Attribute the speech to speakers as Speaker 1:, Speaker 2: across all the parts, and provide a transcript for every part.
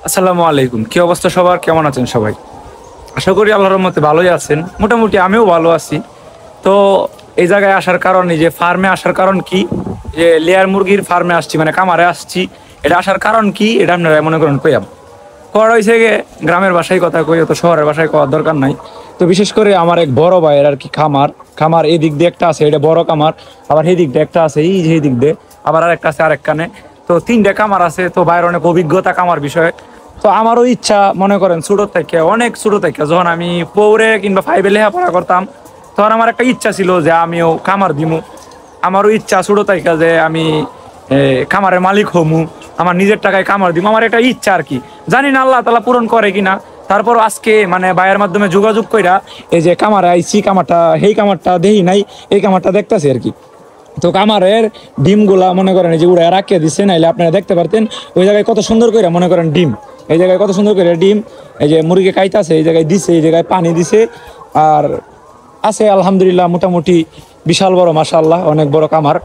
Speaker 1: আসসালামু আলাইকুম। কি অবস্থা সবার, কেমন আছেন সবাই? আশা করি আল্লাহর রহমতে ভালোই আছেন। মোটামুটি আমিও ভালো আছি। তো এই জায়গায় আসার কারণ, এই যে ফার্মে আসার কারণ কি, যে লেয়ার মুরগির ফার্মে আসছি, মানে কামারে আসছি, এটা আসার কারণ কি এটা আপনারা মনে করেন কইয়াম করা হয়েছে গিয়ে গ্রামের বাসায় কথা কই, তো শহরের বাসায় করার দরকার নাই। তো বিশেষ করে আমার এক বড় ভাইয়ের আর কি খামার খামার এই দিক দিয়ে একটা আছে, এটা বড় কামার, আবার এই দিক দিয়ে একটা আছে, এই যে এই দিক দিয়ে আবার আরেকটা আছে আরেক কানে। তো তিনটে কামার আছে। তো ভাইয়ের অনেক অভিজ্ঞতা কামার বিষয়ে। তো আমারও ইচ্ছা, মনে করেন ছোট থেকে, অনেক ছোট থেকে যখন আমি পৌরে কিংবা ফাইভে লেখাপড়া করতাম, তখন আমার একটা ইচ্ছা ছিল যে আমিও খামার দিমু। আমারও ইচ্ছা ছোট থেকে যে আমি খামারের মালিক হমু, আমার নিজের টাকায় খামার দিব, আমার একটা ইচ্ছা আর কি। জানি না আল্লাহ তাআলা পূরণ করে কিনা। তারপর আজকে মানে ভাইয়ের মাধ্যমে যোগাযোগ কইরা এই যে কামারে আইছি, কামারটা এই কামারটা দেখি নাই, এই কামারটা দেখতেছি আর কি। তো কামারের ডিমগুলা মনে করেন এই যে উড়ে রাখিয়ে দিচ্ছে, নাইলে আপনারা দেখতে পারতেন ওই জায়গায় কত সুন্দর করে মনে করেন ডিম, এই জায়গায় কত সুন্দর করে ডিম, এই যে মুরগি খাইতেছে, এই জায়গায় দিছে, এই জায়গায় পানি দিছে। আর আছে আলহামদুলিল্লাহ মোটামুটি বিশাল বড়, মাশাআল্লাহ অনেক বড় কামার।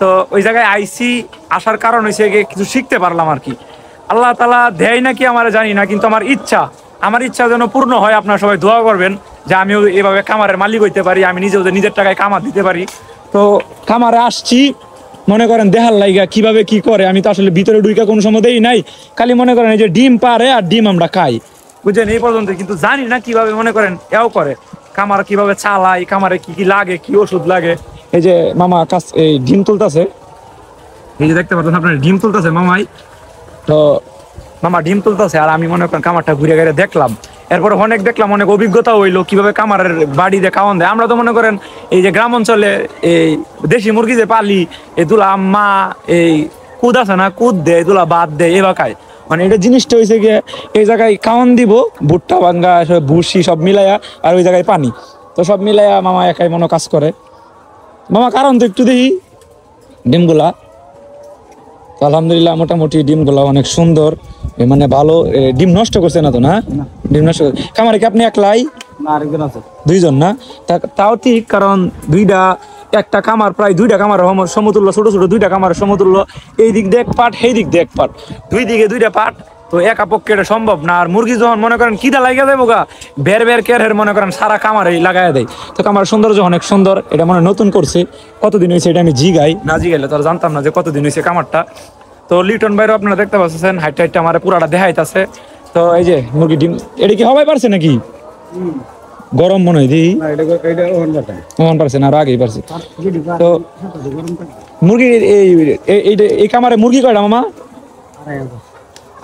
Speaker 1: তো ওই জায়গায় আইসি, আসার কারণ হয়েছে গিয়ে কিছু শিখতে পারলাম আর কি। আল্লাহ তাআলা দেয় নাকি আমার জানি না, কিন্তু আমার ইচ্ছা যেন পূর্ণ হয়। আপনারা সবাই দোয়া করবেন যে আমিও এভাবে খামারের মালিক হইতে পারি, আমি নিজেও নিজের টাকায় খামার দিতে পারি। তো খামারে আসছি মনে করেন দেহার লাইগা কিভাবে কি করে, আমি তো আসলে ভিতরে ঢুইকা কোনো সময় দেই নাই, খালি মনে করেন এই যে ডিম পারে আর ডিম আমরা খাই, বুঝলেন, এই পর্যন্ত। কিন্তু জানি না কিভাবে মনে করেন এও করে, খামার কিভাবে চালাই, খামারে কি কি লাগে, কি ওষুধ লাগে। এই যে মামা কাজ এই ডিম তুলতেছে, এই যে দেখতে পাচ্ছেন আপনার ডিম তুলতেছে মামাই। তো মামা ডিম তুলতেছে আর আমি মনে করেন কামারটা ঘুরে ঘুরে দেখলাম। এরপরে অনেক দেখলাম, অনেক অভিজ্ঞতা হইলো কিভাবে কামারের বাড়ি দিয়ে খাওয়ান দেয়। আমরা তো মনে করেন এই যে গ্রাম অঞ্চলে এই দেশি মুরগি যে পালি, এই দুলা আম্মা এই কুদ আছে না, কুদ দেয়, দুলা বাদ দেয়, এ বাকায় মানে এটা জিনিসটা হয়েছে গিয়ে এই জায়গায় খাওয়ান দিব, ভুট্টা ভাঙ্গা ভুসি সব মিলাইয়া, আর ওই জায়গায় পানি। তো সব মিলাইয়া মামা একাই মনে কাজ করে। মামা কারণ তো একটু দেখি ডিমগুলা। তো আলহামদুলিল্লাহ মোটামুটি ডিমগুলা অনেক সুন্দর, মানে ভালো। ডিম নষ্ট করছে না তো? না, ডিম নষ্ট খামারে কি আপনি একলাই?
Speaker 2: না, আরেকজন আছে।
Speaker 1: দুইজন না? তাও ঠিক, কারণ একটা কামার প্রায় দুইটা কামার সমতুল্য, ছোট ছোট দুইটা কামার সমতুল্য। এই দিক দিয়ে এক পাট, সেই দিক দিয়ে এক পাট, দুই দিকে দুইটা পাট। তো একা পক্ষে এটা সম্ভব না। আর মুরগি যখন মনে করেন কিদা লাগা দেবো গা, বের বের কের মনে করেন সারা কামারে লাগাই দেয়। তো কামার সৌন্দর্য অনেক সুন্দর। এটা মনে নতুন করছে, কতদিন হয়েছে এটা আমি জিগাই না, জিগাইলে তো জানতাম না যে কতদিন হয়েছে কামারটা। তো লিটন ভাইরও আপনারা দেখতে পাচ্ছেন হাইট হাইটটা আমার পুরাটা দেখাইতেছে। তো এই যে মুরগি ডিম, এটা কি হবাই পারছে নাকি? গরম মনে হয় দিই ওখান পারছে না, আর আগেই পারছে। তো মুরগি এই কামারে মুরগি কয়টা মামা?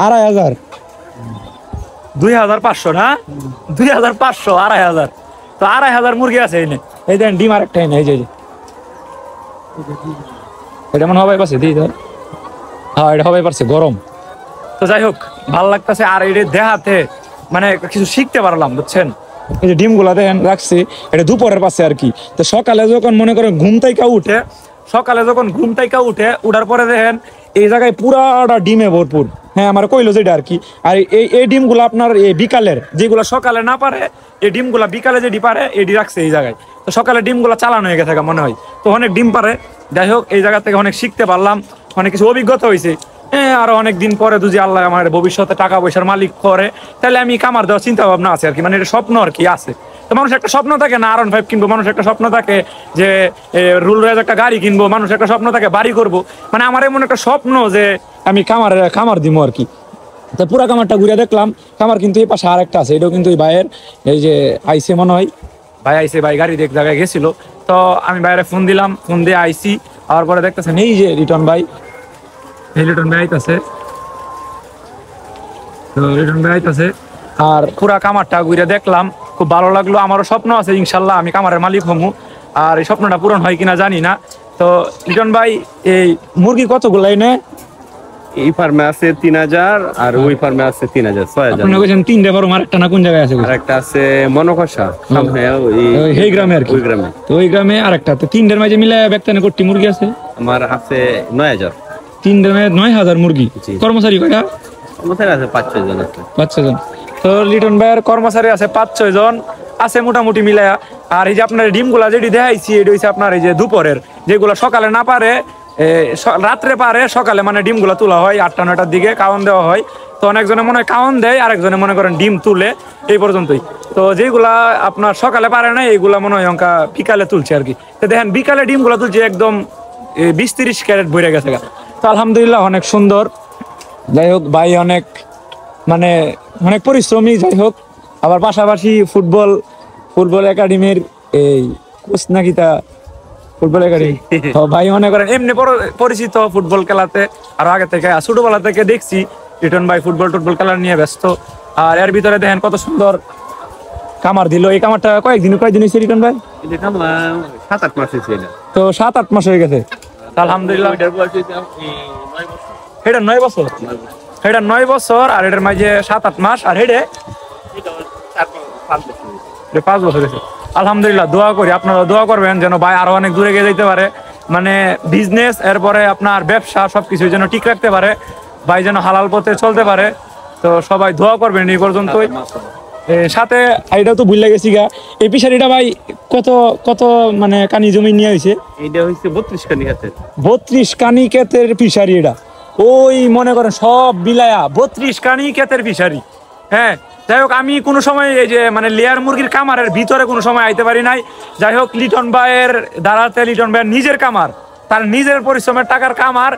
Speaker 1: 2500। 2500 না? 2500, 2500। তো 2500 মুরগি আছে এই দেখেন, ডিম আরেকটা নেই, এই যে এটা মনে হবাই পারছে দিই। হ্যাঁ, এটা হবাই পারছে, গরম। তো যাই হোক, ভালো লাগতেছে। আর এটা দেখাতে মানে কিছু শিখতে পারলাম, বুঝছেন। এই যে ডিমগুলা দেখেন রাখছি, এটা দুপুরের পাশে আর কি। তো সকালে যখন মনে করেন ঘুম থেকে উঠার পরে দেখেন এই জায়গায় পুরাটা ডিমে ভরপুর। হ্যাঁ, আমার কইলো যেটা আর কি। আর এই ডিমগুলো আপনার এই বিকালের, যেগুলো সকালে না পারে, এই ডিমগুলা বিকালে যেটি পারে এটি রাখছে এই জায়গায়। তো সকালে ডিমগুলা চালানো হয়ে গেছে মনে হয়, তো অনেক ডিম পারে। যাই হোক, এই জায়গা থেকে অনেক শিখতে পারলাম, অনেক কিছু অভিজ্ঞতা হয়েছে। আরো অনেকদিন পরে যদি আল্লাহ আমার ভবিষ্যতে টাকা পয়সার মালিক করে, তাহলে আমি কামার দেওয়ার চিন্তা ভাবনা আছে আর কি। মানে এটা স্বপ্ন আর কি আছে। তো মানুষ একটা স্বপ্ন থাকে না R15 কিনবো, মানুষ একটা স্বপ্ন থাকে যে রুল রেজ একটা গাড়ি কিনবো, মানুষ একটা স্বপ্ন থাকে বাড়ি করবো। মানে আমার এমন একটা স্বপ্ন যে আমি খামার দিব আর কি। তো পুরা কামারটা ঘুরে দেখলাম। কামার কিন্তু এই পাশে আরেকটা আছে, এটাও কিন্তু এই ভাইয়ের। এই যে আইসে মনে হয়, ভাই আইসে, ভাই গাড়ি দেখ জায়গায় গেছিল। তো আমি বাইরে ফোন দিলাম, ফোন দিয়ে আইসি। আর পরে দেখতেছেন এই যে লিটন ভাই আইতাছে। তো লিটন ভাই আইতাছে। আর পুরা কামারটা ঘুরে দেখলাম, খুব ভালো লাগলো। আমারও স্বপ্ন আছে ইনশাল্লাহ আমি কামারের মালিক হমু। আর এই স্বপ্নটা পূরণ হয় কিনা জানি না। তো লিটন ভাই এই মুরগি কতগুলো এনে?
Speaker 2: এই ফার্মে আছে 3000, আর ওই ফার্মে আছে 3000, 6000।
Speaker 1: আপনি কইছেন তিনটে বড়, আরেকটা না কোন জায়গায় আছে?
Speaker 2: আরেকটা আছে মনকষা,
Speaker 1: এই গ্রামে আর কি।
Speaker 2: ওই গ্রামে,
Speaker 1: তো ওই গ্রামে আরেকটা। তো তিনটার মাঝে মিলে বেকতানে কোটি মুরগি আছে?
Speaker 2: আমার আছে 9000।
Speaker 1: তিনটার মাঝে 9000 মুরগি। কর্মচারী কয়টা?
Speaker 2: কর্মচারী আছে 5-6 জন আছে।
Speaker 1: 5-6 জন। তো লিটন ভাইয়ের কর্মচারী আছে 5-6 জন আছে মোটামুটি মিলায়া। আর এই যে আপনার ডিমগুলা যেটি দেখাইছি, এটা হচ্ছে আপনার এই যে দুপুরের, যেগুলো সকালে না পারে রাত্রে পারে সকালে মানে ডিমগুলো তোলা হয় 8টা 9টার দিকে কাউন দেওয়া হয়। তো অনেকজনে মনে হয় কাউন দেয়, আরেকজনে মনে করেন ডিম তুলে, এই পর্যন্তই। তো যেগুলা আপনার সকালে পারে না এইগুলা মনে হয় অঙ্কা বিকালে তুলছে আর কি। তো দেখেন বিকালে ডিমগুলো তুলছে একদম 20-30 ক্যারেট ভরে গেছে গা। তো আলহামদুলিল্লাহ অনেক সুন্দর। যাই হোক ভাই অনেক মানে অনেক পরিশ্রমী, যাই হোক আবার পাশাপাশি ফুটবল একাডেমির এই কোচ নাকি তা ফুটবল একাডেমি। তো ভাই মনে করেন এমনি পরিচিত ফুটবল খেলাতে, আর আগে থেকে ছোটবেলা থেকে দেখছি লিটন ভাই ফুটবল খেলা নিয়ে ব্যস্ত। আর এর ভিতরে দেখেন কত সুন্দর কামার দিল। এই কামারটা কয়েকদিন হয়েছে লিটন ভাই?
Speaker 2: এটা 7-8 মাস হয়েছে এটা।
Speaker 1: তো 7-8 মাস হয়ে গেছে। আলহামদুলিল্লাহ এটা 9 বছর, এটা 9 বছর, আর এটার মাঝে 7-8 মাস, আর হেডে 5 বছর হয়েছে। আলহামদুলিল্লাহ দোয়া করি, আপনারা দোয়া করবেন যেন ভাই আরো অনেক দূরে গিয়ে যেতে পারে, মানে বিজনেস এরপরে আপনার ব্যবসা সবকিছু যেন ঠিক রাখতে পারে, ভাই যেন হালাল পথে চলতে পারে। তো সবাই দোয়া করবেন এই পর্যন্তই। সাথে এটা তো ভুলে গেছি গা, এই পিসারিটা ভাই কত কত মানে কানি জমি নিয়ে হয়েছে?
Speaker 2: এটা হচ্ছে 32 কানি হাতে।
Speaker 1: 32 কানি ক্ষেতের পিসারি এটা, ওই মনে করেন সব বিলায়া 32 কানি ক্ষেতের পিসারি। হ্যাঁ, যাই হোক আমি কোনো সময় এই যে মানে লেয়ার মুরগির কামারের ভিতরে কোনো সময় আইতে পারি নাই। যাই হোক লিটন ভাইয়ের দাঁড়াতে, লিটন ভাইয়ের নিজের কামার, তার নিজের পরিশ্রমের টাকার কামার,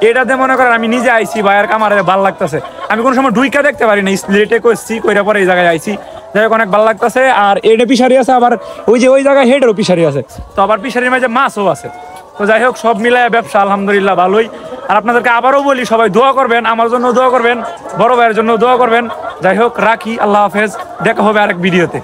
Speaker 1: এটাতে মনে করেন আমি নিজে আইছি, ভাইয়ের কামারে ভালো লাগতেছে। আমি কোনো সময় ডুইকা দেখতে পারি না, লেটে করছি কইরা পরে এই জায়গায় আইছি। যাই হোক অনেক ভালো লাগতেছে। আর এডে পিসারি আছে, আবার ওই জায়গায় হেডেরও পিসারি আছে, তো আবার পিসারির মাঝে মাছও আছে। তো যাই হোক সব মিলায় ব্যবসা আলহামদুলিল্লাহ ভালোই। আর আপনাদেরকে আবারও বলি সবাই দোয়া করবেন, আমার জন্য দোয়া করবেন, বড় ভাইয়ের জন্য দোয়া করবেন। যাই হোক রাখি, আল্লাহ হাফেজ, দেখা হবে আরেক ভিডিওতে।